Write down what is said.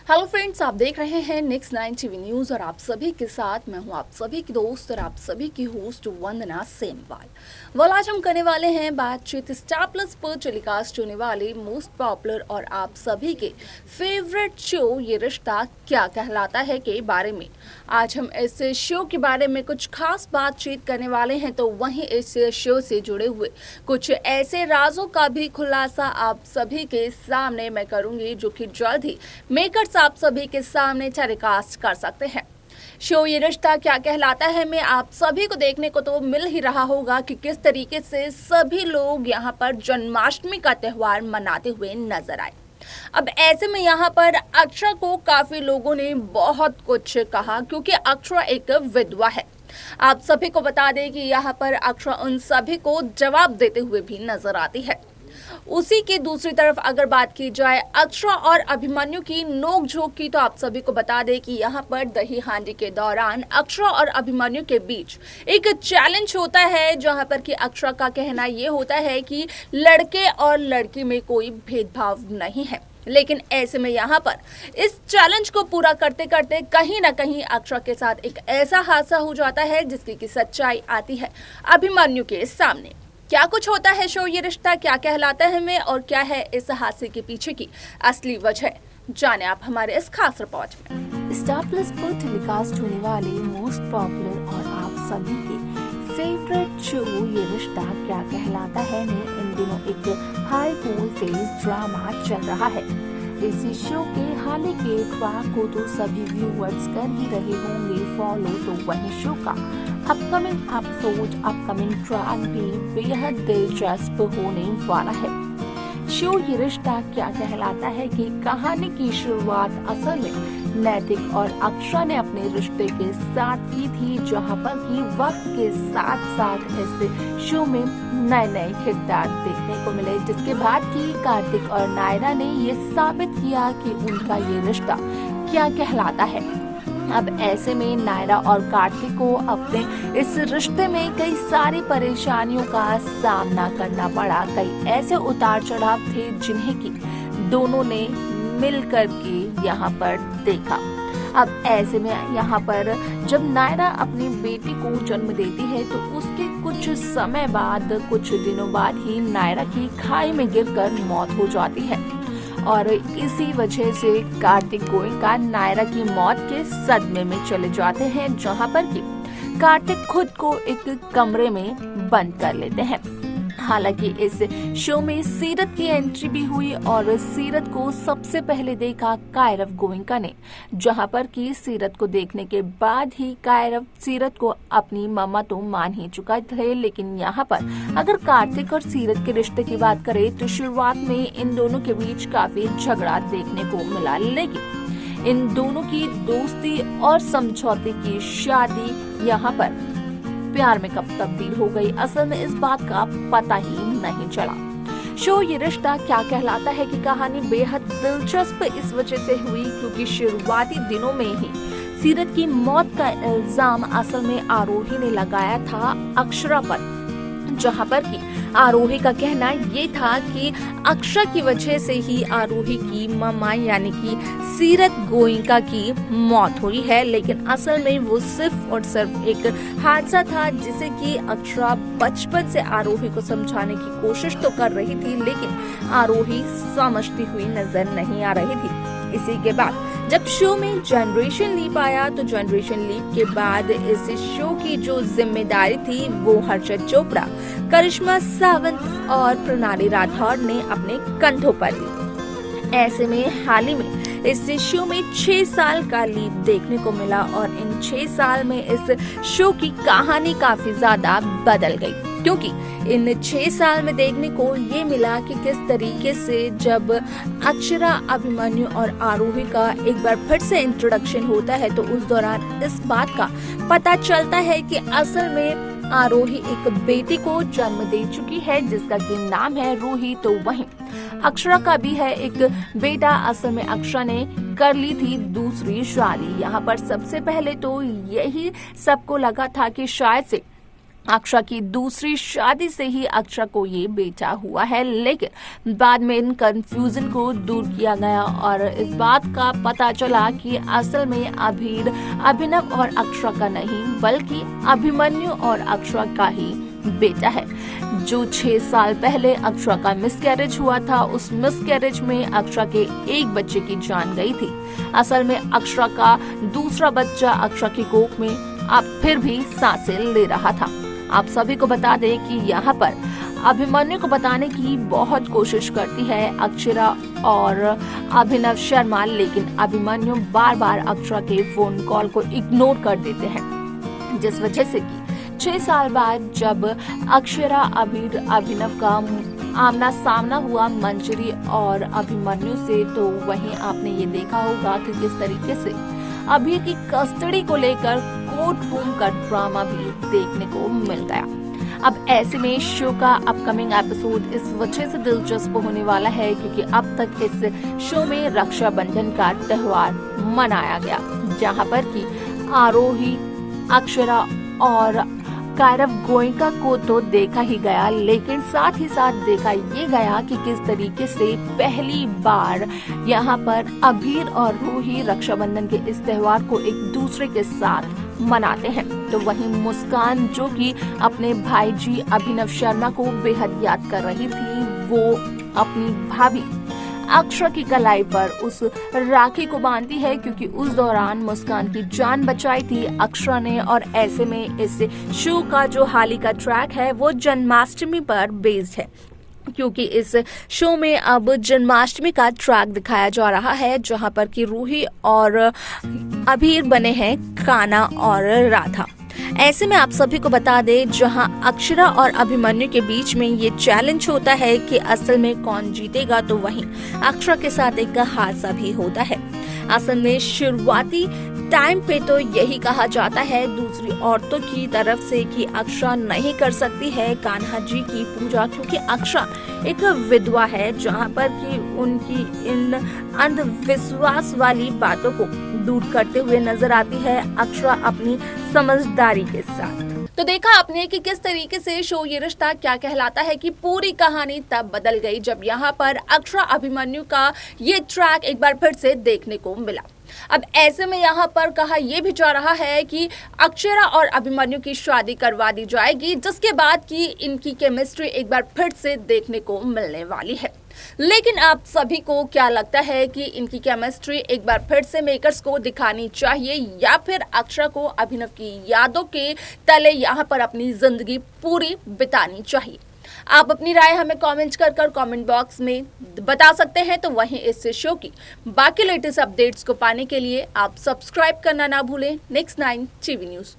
Hello friends, आप देख रहे हैं नेक्स्ट 9 टीवी न्यूज और आप सभी के साथ मैं हूं आप सभी की दोस्त और आप सभी की होस्ट वंदना सेमवाल। आज हम करने वाले हैं बातचीत स्टार प्लस पर टेलीकास्ट होने वाले मोस्ट पॉपुलर और आप सभी के फेवरेट शो ये रिश्ता क्या कहलाता है के बारे में। आज हम इस शो के बारे में कुछ खास बातचीत करने वाले हैं, तो वहीं इस शो से जुड़े हुए कुछ ऐसे राजों का भी खुलासा आप सभी के सामने मैं करूंगी, जो कि जल्द ही मेकर्स आप सभी के सामने टेलीकास्ट कर सकते हैं। शो ये रिश्ता क्या कहलाता है में आप सभी को देखने को तो मिल ही रहा होगा कि किस तरीके से सभी लोग यहाँ पर जन्माष्टमी का त्योहार मनाते हुए नजर आए। अब ऐसे में यहाँ पर अक्षरा को काफी लोगों ने बहुत कुछ कहा, क्योंकि अक्षरा एक विधवा है। आप सभी को बता दें कि यहाँ पर अक्षरा उन सभी को जवाब देते हुए भी नजर आती है। उसी की दूसरी तरफ अगर बात की जाए अक्षरा और अभिमन्यु की नोकझोंक की, तो आप सभी को बता दें कि यहाँ पर दही हांडी के दौरान अक्षरा और अभिमन्यु के बीच एक चैलेंज होता है, जहाँ पर कि अक्षरा का कहना ये होता है कि लड़के और लड़की में कोई भेदभाव नहीं है। लेकिन ऐसे में यहाँ पर इस चैलेंज को पूरा करते करते कहीं ना कहीं अक्षरा के साथ एक ऐसा हादसा हो जाता है जिसकी की सच्चाई आती है अभिमन्यु के सामने। क्या कुछ होता है शो ये रिश्ता क्या कहलाता है में, और क्या है इस हादसे के पीछे की असली वजह, जाने आप हमारे इस खास रिपोर्ट में। स्टार प्लस पर टेलीकास्ट होने वाले मोस्ट पॉपुलर और आप सभी के फेवरेट शो ये रिश्ता क्या कहलाता है में इन दिनों एक हाई वोल्टेज ड्रामा चल रहा है। इसी शो के हाल के ट्रैक को तो सभी व्यूअर्स कर ही रहे होंगे फॉलो, तो वही शो का अपकमिंग एपिसोड अपकमिंग ट्रैक भी बेहद दिलचस्प होने वाला है। शो ये रिश्ता क्या कहलाता है कि कहानी की शुरुआत असल में नैतिक और अक्षरा ने अपने रिश्ते के साथ की थी, जहां पर कि वक्त के साथ साथ इस शो में नए नए किरदार देखने को मिले, जिसके बाद कि कार्तिक और नायरा ने ये साबित किया कि उनका ये रिश्ता क्या कहलाता है। अब ऐसे में नायरा और कार्तिक को अपने इस रिश्ते में कई सारी परेशानियों का सामना करना पड़ा। कई ऐसे उतार चढ़ाव थे जिन्हें कि दोनों ने मिल कर के यहाँ पर देखा। अब ऐसे में यहाँ पर जब नायरा अपनी बेटी को जन्म देती है, तो उसके कुछ समय बाद कुछ दिनों बाद ही नायरा की खाई में गिरकर मौत हो जाती है, और इसी वजह से कार्तिक गोयनका नायरा की मौत के सदमे में चले जाते हैं, जहां पर कि कार्तिक खुद को एक कमरे में बंद कर लेते हैं। हालांकि इस शो में सीरत की एंट्री भी हुई और सीरत को सबसे पहले देखा कायरव गोयनका ने, जहां पर कि सीरत को देखने के बाद ही कायरव सीरत को अपनी मम्मा तो मान ही चुका थे। लेकिन यहाँ पर अगर कार्तिक और सीरत के रिश्ते की बात करें तो शुरुआत में इन दोनों के बीच काफी झगड़ा देखने को मिला, लेकिन इन दोनों की दोस्ती और समझौते की शादी यहाँ पर प्यार में कब तब्दील हो गई, असल में इस बात का पता ही नहीं चला। शो ये रिश्ता क्या कहलाता है कि कहानी बेहद दिलचस्प इस वजह से हुई क्योंकि शुरुआती दिनों में ही सीरत की मौत का इल्जाम असल में आरोही ने लगाया था अक्षरा पर, जहां पर कि आरोही का कहना ये था कि अक्षरा की वजह से ही आरोही की मम्मा यानी कि सीरत गोयनका की मौत हुई है। लेकिन असल में वो सिर्फ और सिर्फ एक हादसा था, जिसे कि अक्षरा बचपन से आरोही को समझाने की कोशिश तो कर रही थी, लेकिन आरोही समझती हुई नजर नहीं आ रही थी। इसी के बाद जब शो में जनरेशन लीप आया, तो जनरेशन लीप के बाद इस शो की जो जिम्मेदारी थी वो हर्षद चोपड़ा, करिश्मा सावंत और प्रणाली राठौर ने अपने कंधों पर ली। ऐसे में हाल ही में इस शो में 6 साल का लीप देखने को मिला और इन 6 साल में इस शो की कहानी काफी ज्यादा बदल गई, क्योंकि इन 6 साल में देखने को ये मिला कि किस तरीके से जब अक्षरा, अभिमन्यु और आरोही का एक बार फिर से इंट्रोडक्शन होता है, तो उस दौरान इस बात का पता चलता है कि असल में आरोही एक बेटी को जन्म दे चुकी है जिसका कि नाम है रूही। तो वहीं अक्षरा का भी है एक बेटा, असल में अक्षरा ने कर ली थी दूसरी शादी। यहाँ पर सबसे पहले तो यही सबको लगा था कि शायद से अक्षरा की दूसरी शादी से ही अक्षरा को ये बेटा हुआ है, लेकिन बाद में इन कंफ्यूजन को दूर किया गया और इस बात का पता चला कि असल में अभीर अभिनव और अक्षरा का नहीं बल्कि अभिमन्यु और अक्षरा का ही बेटा है। जो 6 साल पहले अक्षरा का मिसकैरेज हुआ था, उस मिसकैरेज में अक्षरा के एक बच्चे की जान गई थी। असल में अक्षरा का दूसरा बच्चा अक्षरा की कोख में अब फिर भी सांसें ले रहा था। आप सभी को बता दें कि यहाँ पर अभिमन्यु को बताने की बहुत कोशिश करती है अक्षरा और अभिनव शर्मा, लेकिन अभिमन्यु बार बार अक्षरा के फोन कॉल को इग्नोर कर देते हैं, जिस वजह से कि 6 साल बाद जब अक्षरा अभिनव का आमना सामना हुआ मंजरी और अभिमन्यु से, तो वहीं आपने ये देखा होगा कि किस तरीके से अभीर की कस्टडी को लेकर कोर्ट रूम का ड्रामा भी देखने को मिल गया। अब ऐसे में शो का अपकमिंग एपिसोड इस वजह से दिलचस्प होने वाला है क्योंकि अब तक इस शो में रक्षाबंधन का त्योहार मनाया गया, जहां पर कि आरोही, अक्षरा और कायरव गोयनका को तो देखा ही गया, लेकिन साथ ही साथ देखा ये गया कि किस तरीके से पहली बार यहाँ पर अभीर और रूही रक्षाबंधन के इस त्योहार को एक दूसरे के साथ मनाते हैं। तो वहीं मुस्कान, जो कि अपने भाई जी अभिनव शर्मा को बेहद याद कर रही थी, वो अपनी भाभी अक्षरा की कलाई पर उस राखी को बांधती है क्योंकि उस दौरान मुस्कान की जान बचाई थी अक्षरा ने। और ऐसे में इस शो का जो हाल ही का ट्रैक है वो जन्माष्टमी पर बेस्ड है, क्योंकि इस शो में अब जन्माष्टमी का ट्रैक दिखाया जा रहा है, जहां पर कि रूही और अभीर बने हैं कान्हा और राधा। ऐसे में आप सभी को बता दें, जहां अक्षरा और अभिमन्यु के बीच में ये चैलेंज होता है कि असल में कौन जीतेगा, तो वहीं अक्षरा के साथ एक हादसा भी होता है। असल में शुरुआती टाइम पे तो यही कहा जाता है दूसरी औरतों की तरफ से कि अक्षरा नहीं कर सकती है कान्हा जी की पूजा, क्योंकि अक्षरा एक विधवा है, जहां पर कि उनकी इन अंधविश्वास वाली बातों को दूर करते हुए नजर आती है अक्षरा अपनी समझदारी के साथ। तो देखा आपने कि किस तरीके से शो ये रिश्ता क्या कहलाता है कि पूरी कहानी तब बदल गई जब यहाँ पर अक्षरा अभिमन्यु का ये ट्रैक एक बार फिर से देखने को मिला। अब ऐसे में यहाँ पर कहा यह भी जा रहा है कि अक्षरा और अभिमन्यु की शादी करवा दी जाएगी, जिसके बाद की इनकी केमिस्ट्री एक बार फिर से देखने को मिलने वाली है। लेकिन आप सभी को क्या लगता है कि इनकी केमिस्ट्री एक बार फिर से मेकर्स को दिखानी चाहिए या फिर अक्षरा को अभिनव की यादों के तले यहाँ पर अपनी जिंदगी पूरी बितानी चाहिए? आप अपनी राय हमें कमेंट कर कमेंट बॉक्स में बता सकते हैं। तो वहीं इस शो की बाकी लेटेस्ट अपडेट्स को पाने के लिए आप सब्सक्राइब करना ना भूलें नेक्स्ट 9 टीवी न्यूज़।